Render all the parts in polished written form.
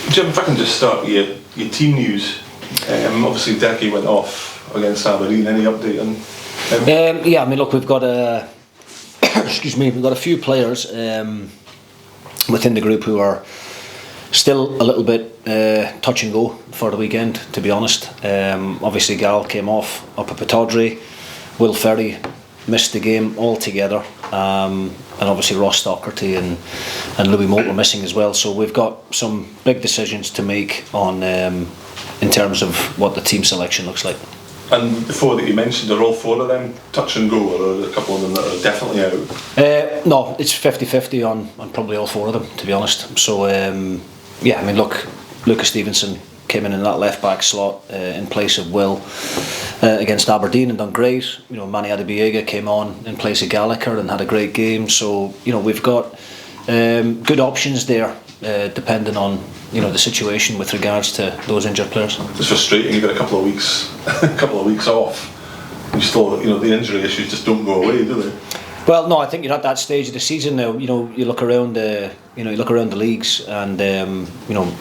Jim, if I can just start with your team news. Obviously, Decky went off against Aberdeen. Any update on him? Yeah, I mean, look, we've got a we've got a few players within the group who are still a little bit touch and go for the weekend, to be honest. Obviously, Gal came off up at Pittodrie. Will Ferry missed the game altogether. And obviously Ross Docherty and Louis Moult were missing as well. So we've got some big decisions to make on in terms of what the team selection looks like. And the four that you mentioned, are all four of them touch and go, or are there a couple of them that are definitely out? No, it's 50-50 on probably all four of them, to be honest. So yeah, I mean, look, Lucas Stevenson came in that left back slot in place of Will against Aberdeen and done great. You know, Manny Adebiega came on in place of Gallagher and had a great game. So you know, we've got good options there, depending on the situation with regards to those injured players. It's frustrating. You've got a couple of weeks off. You still, the injury issues just don't go away, do they? Well, no, I think you're at that stage of the season now. You look around the leagues, and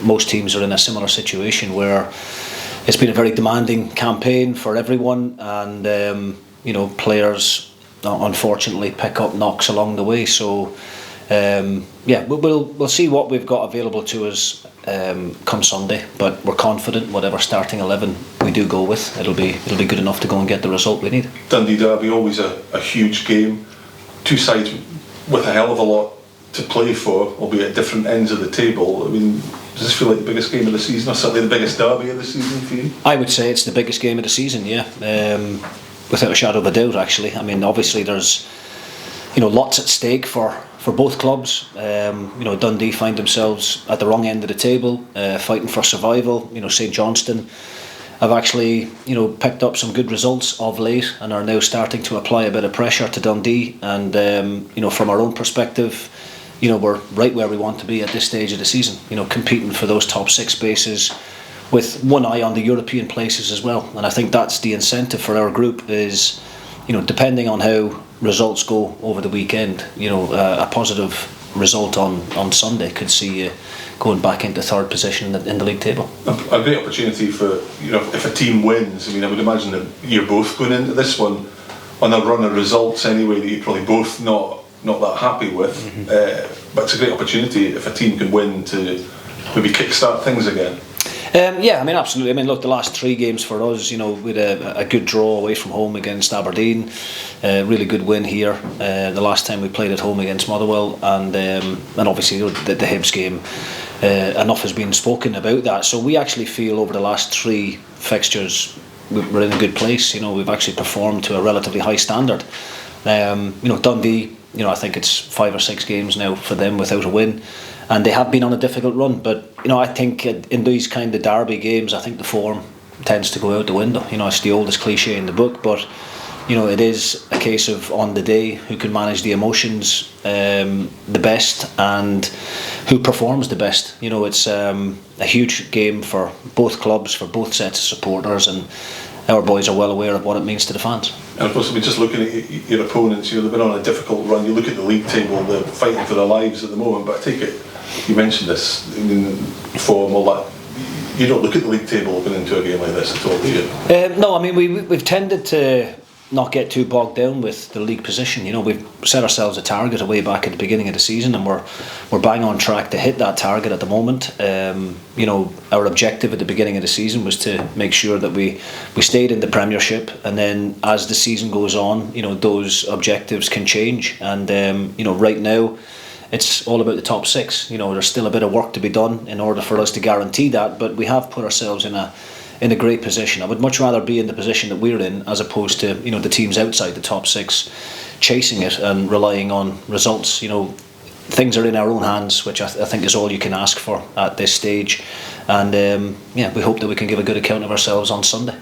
most teams are in a similar situation where it's been a very demanding campaign for everyone, and players unfortunately pick up knocks along the way. So we'll see what we've got available to us come Sunday, but we're confident whatever starting 11 we do go with, it'll be good enough to go and get the result we need. Dundee Derby, always a huge game. Two sides with a hell of a lot to play for, albeit at different ends of the table. I mean, does this feel like the biggest game of the season, or certainly the biggest derby of the season for you? I would say it's the biggest game of the season, yeah, without a shadow of a doubt. Actually, I mean, obviously there's lots at stake for both clubs. Dundee find themselves at the wrong end of the table, fighting for survival. St Johnstone have actually picked up some good results of late and are now starting to apply a bit of pressure to Dundee, and from our own perspective, we're right where we want to be at this stage of the season, competing for those top 6 spaces with one eye on the European places as well. And I think that's the incentive for our group is, depending on how results go over the weekend, a positive result on Sunday could see you going back into 3rd position in the league table. A great opportunity for, if a team wins. I mean, I would imagine that you're both going into this one on a run of results anyway that you're probably both not that happy with. But it's a great opportunity if a team can win to maybe kickstart things again. Yeah, I mean, absolutely. I mean, look, the last 3 games for us, we had a good draw away from home against Aberdeen, really good win here the last time we played at home against Motherwell, and obviously the Hibs game, enough has been spoken about that. So we actually feel over the last 3 fixtures we're in a good place. We've actually performed to a relatively high standard. Dundee, I think it's 5 or 6 games now for them without a win, and they have been on a difficult run. But I think in these kind of derby games, I think the form tends to go out the window. It's the oldest cliche in the book, but it is a case of on the day who can manage the emotions the best and who performs the best. It's a huge game for both clubs, for both sets of supporters, and our boys are well aware of what it means to the fans. And of course, just looking at your opponents, they've been on a difficult run. You look at the league table, they're fighting for their lives at the moment, but I take it, you mentioned this, form, all that, you don't look at the league table going into a game like this at all, do you? No, I mean, we've tended to not get too bogged down with the league position. We've set ourselves a target way back at the beginning of the season, and we're bang on track to hit that target at the moment. Our objective at the beginning of the season was to make sure that we stayed in the Premiership, and then as the season goes on, those objectives can change, and right now it's all about the top 6. There's still a bit of work to be done in order for us to guarantee that, but we have put ourselves in a great position. I would much rather be in the position that we're in as opposed to the teams outside the top 6 chasing it and relying on results. Things are in our own hands, which I think is all you can ask for at this stage, and we hope that we can give a good account of ourselves on Sunday.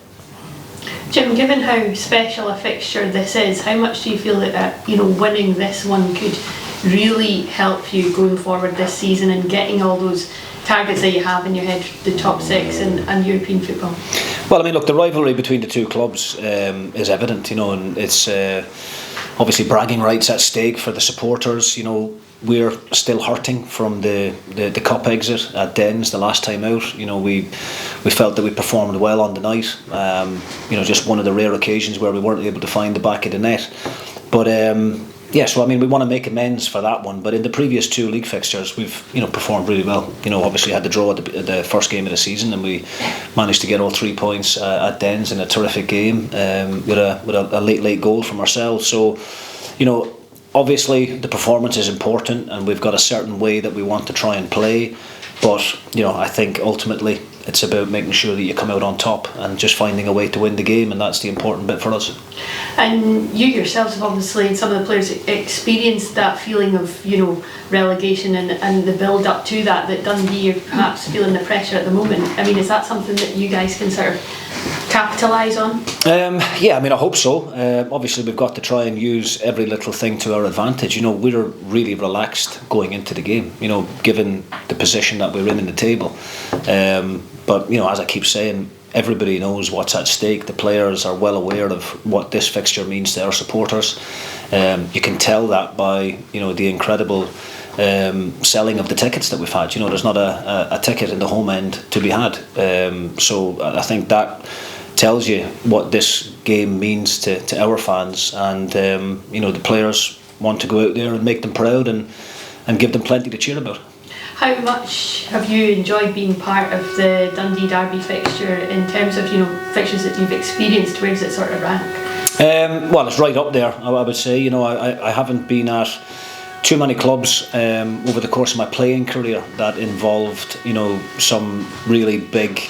Jim, given how special a fixture this is, how much do you feel that winning this one could really help you going forward this season and getting all those targets that you have in your head, the top 6 and European football? Well, I mean, look, the rivalry between the 2 clubs is evident, and it's obviously bragging rights at stake for the supporters. we're still hurting from the cup exit at Dens the last time out. You know, we felt that we performed well on the night. You know, just one of the rare occasions where we weren't able to find the back of the net. But yeah, so I mean, we want to make amends for that one. But in the previous 2 league fixtures, we've, you know, performed really well. You know, obviously had the draw at the first game of the season, and we managed to get all 3 points at Dens in a terrific game with a late goal from ourselves. So, you know, obviously the performance is important, and we've got a certain way that we want to try and play. But, you know, I think ultimately it's about making sure that you come out on top and just finding a way to win the game, and that's the important bit for us. And you yourselves have obviously, and some of the players, experienced that feeling of, you know, relegation and the build up to that Dundee are perhaps feeling the pressure at the moment. I mean, is that something that you guys can sort of capitalise on? Yeah, I mean, I hope so. Obviously we've got to try and use every little thing to our advantage. You know, we're really relaxed going into the game, you know, given the position that we're in the table. But, you know, as I keep saying, everybody knows what's at stake. The players are well aware of what this fixture means to our supporters. You can tell that by, you know, the incredible selling of the tickets that we've had. You know, there's not a ticket in the home end to be had. So I think that tells you what this game means to our fans, and you know, the players want to go out there and make them proud and give them plenty to cheer about. How much have you enjoyed being part of the Dundee Derby fixture in terms of, you know, fixtures that you've experienced? Where does it sort of rank? Well, it's right up there, I would say. You know, I haven't been at too many clubs over the course of my playing career that involved, you know, some really big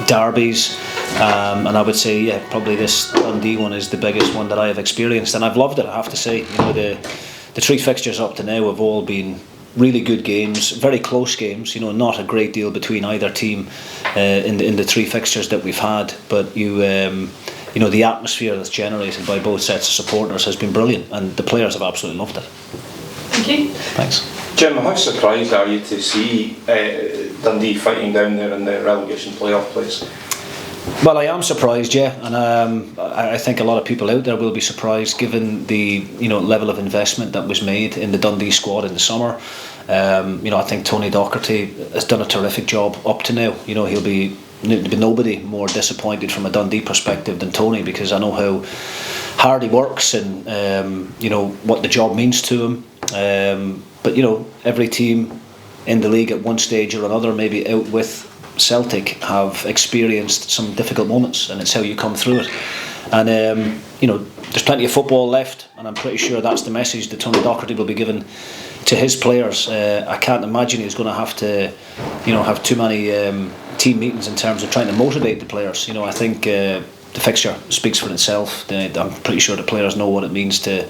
derbies, and I would say, yeah, probably this Dundee one is the biggest one that I have experienced, and I've loved it, I have to say. You know, the 3 fixtures up to now have all been really good games, very close games. You know, not a great deal between either team in the 3 fixtures that we've had, but you know, the atmosphere that's generated by both sets of supporters has been brilliant, and the players have absolutely loved it. Thank you. Thanks. Jim, how surprised are you to see Dundee fighting down there in the relegation playoff place? Well, I am surprised, yeah, and I think a lot of people out there will be surprised given the, you know, level of investment that was made in the Dundee squad in the summer. You know, I think Tony Docherty has done a terrific job up to now. You know, there'll be nobody more disappointed from a Dundee perspective than Tony, because I know how hard he works and you know what the job means to him. But you know, every team in the league at one stage or another, maybe out with Celtic, have experienced some difficult moments, and it's how you come through it. And you know, there's plenty of football left, and I'm pretty sure that's the message that Tony Docherty will be giving to his players. I can't imagine he's going to have to, you know, have too many team meetings in terms of trying to motivate the players. You know, I think the fixture speaks for itself. I'm pretty sure the players know what it means to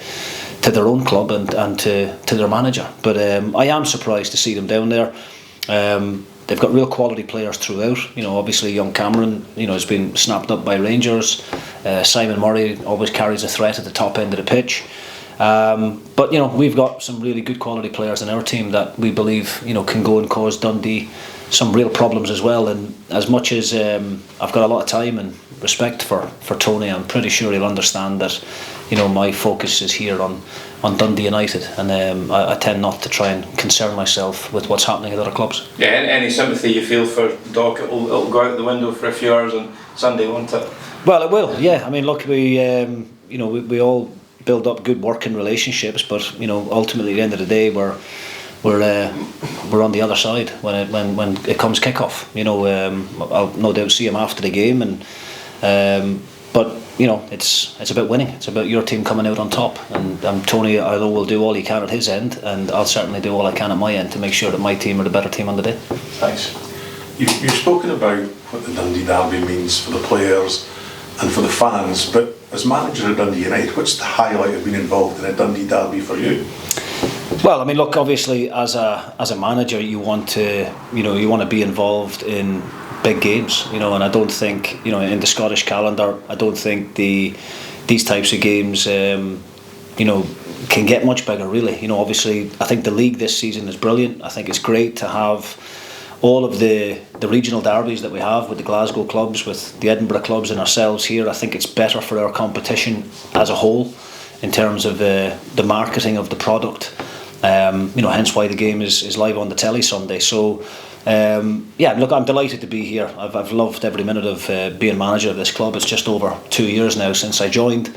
their own club and to their manager. But I am surprised to see them down there. They've got real quality players throughout. You know, obviously young Cameron, you know, has been snapped up by Rangers. Simon Murray always carries a threat at the top end of the pitch. But you know, we've got some really good quality players in our team that we believe, you know, can go and cause Dundee some real problems as well. And as much as I've got a lot of time and respect for Tony, I'm pretty sure he'll understand that, you know, my focus is here on Dundee United, and I tend not to try and concern myself with what's happening at other clubs. Yeah, any sympathy you feel for Doc, it'll go out the window for a few hours on Sunday, won't it? Well, it will, yeah. I mean, look, you know, we all build up good working relationships, but you know, ultimately at the end of the day, we're on the other side when it comes kick-off. You know, I'll no doubt see him after the game, and but you know, it's about winning. It's about your team coming out on top, and Tony, although will do all he can at his end, and I'll certainly do all I can at my end to make sure that my team are the better team on the day. Thanks. You've spoken about what the Dundee Derby means for the players and for the fans, but as manager of Dundee United, what's the highlight of being involved in a Dundee Derby for you? Well, I mean, look, obviously as a manager, you want to be involved in big games, you know, and I don't think, you know, in the Scottish calendar, I don't think these types of games, you know, can get much bigger, really. You know, obviously, I think the league this season is brilliant. I think it's great to have all of the regional derbies that we have with the Glasgow clubs, with the Edinburgh clubs and ourselves here. I think it's better for our competition as a whole in terms of the marketing of the product. Hence why the game is live on the telly Sunday. So look, I'm delighted to be here. I've loved every minute of being manager of this club. It's just over 2 years now since I joined,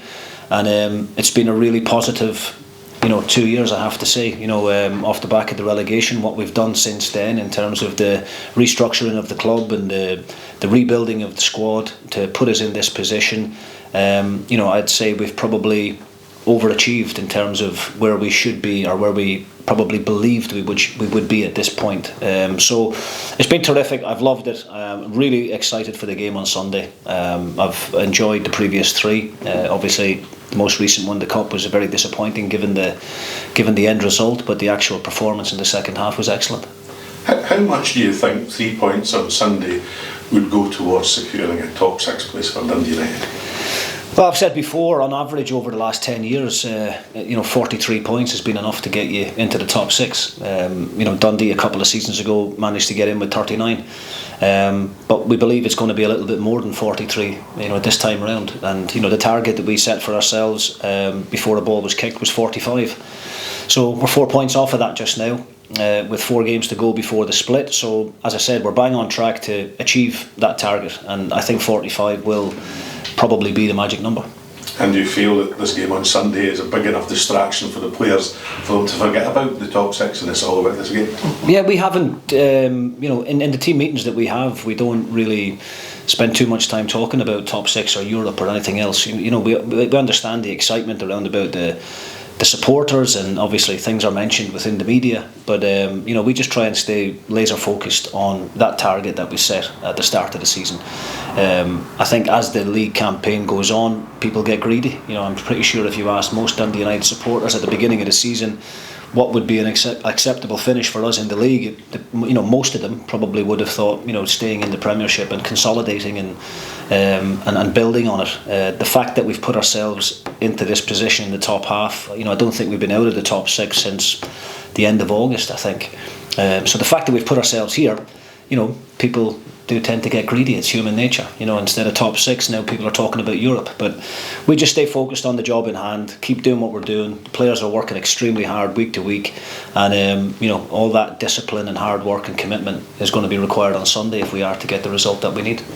and it's been a really positive 2 years, I have to say. Off the back of the relegation, what we've done since then in terms of the restructuring of the club and the rebuilding of the squad to put us in this position, I'd say we've probably overachieved in terms of where we should be, or where we probably believed we would be at this point. So it's been terrific. I've loved it. I'm really excited for the game on Sunday. I've enjoyed the previous three. Obviously, the most recent one, the Cup, was very disappointing given the end result, but the actual performance in the second half was excellent. How much do you think 3 points on Sunday would go towards securing a top 6 place for Dundee United? Well, I've said before, on average over the last 10 years, 43 points has been enough to get you into the top 6. Dundee a couple of seasons ago managed to get in with 39. But we believe it's going to be a little bit more than 43, this time round. And, the target that we set for ourselves before the ball was kicked was 45. So we're 4 points off of that just now, with 4 games to go before the split. So, as I said, we're bang on track to achieve that target. And I think 45 will probably be the magic number. And do you feel that this game on Sunday is a big enough distraction for the players for them to forget about the top 6 and it's all about this game? Yeah, we haven't, in the team meetings that we have, we don't really spend too much time talking about top 6 or Europe or anything else. We understand the excitement around about the supporters, and obviously things are mentioned within the media, but we just try and stay laser focused on that target that we set at the start of the season. I think as the league campaign goes on, people get greedy. I'm pretty sure if you asked most Dundee United supporters at the beginning of the season what would be an acceptable finish for us in the league, most of them probably would have thought staying in the Premiership and consolidating and building on it. The fact that we've put ourselves into this position in the top half, I don't think we've been out of the top 6 since the end of August, I think. So the fact that we've put ourselves here, people do tend to get greedy. It's human nature. Instead of top 6, now people are talking about Europe. But we just stay focused on the job in hand, keep doing what we're doing. The players are working extremely hard week to week, and all that discipline and hard work and commitment is going to be required on Sunday if we are to get the result that we need.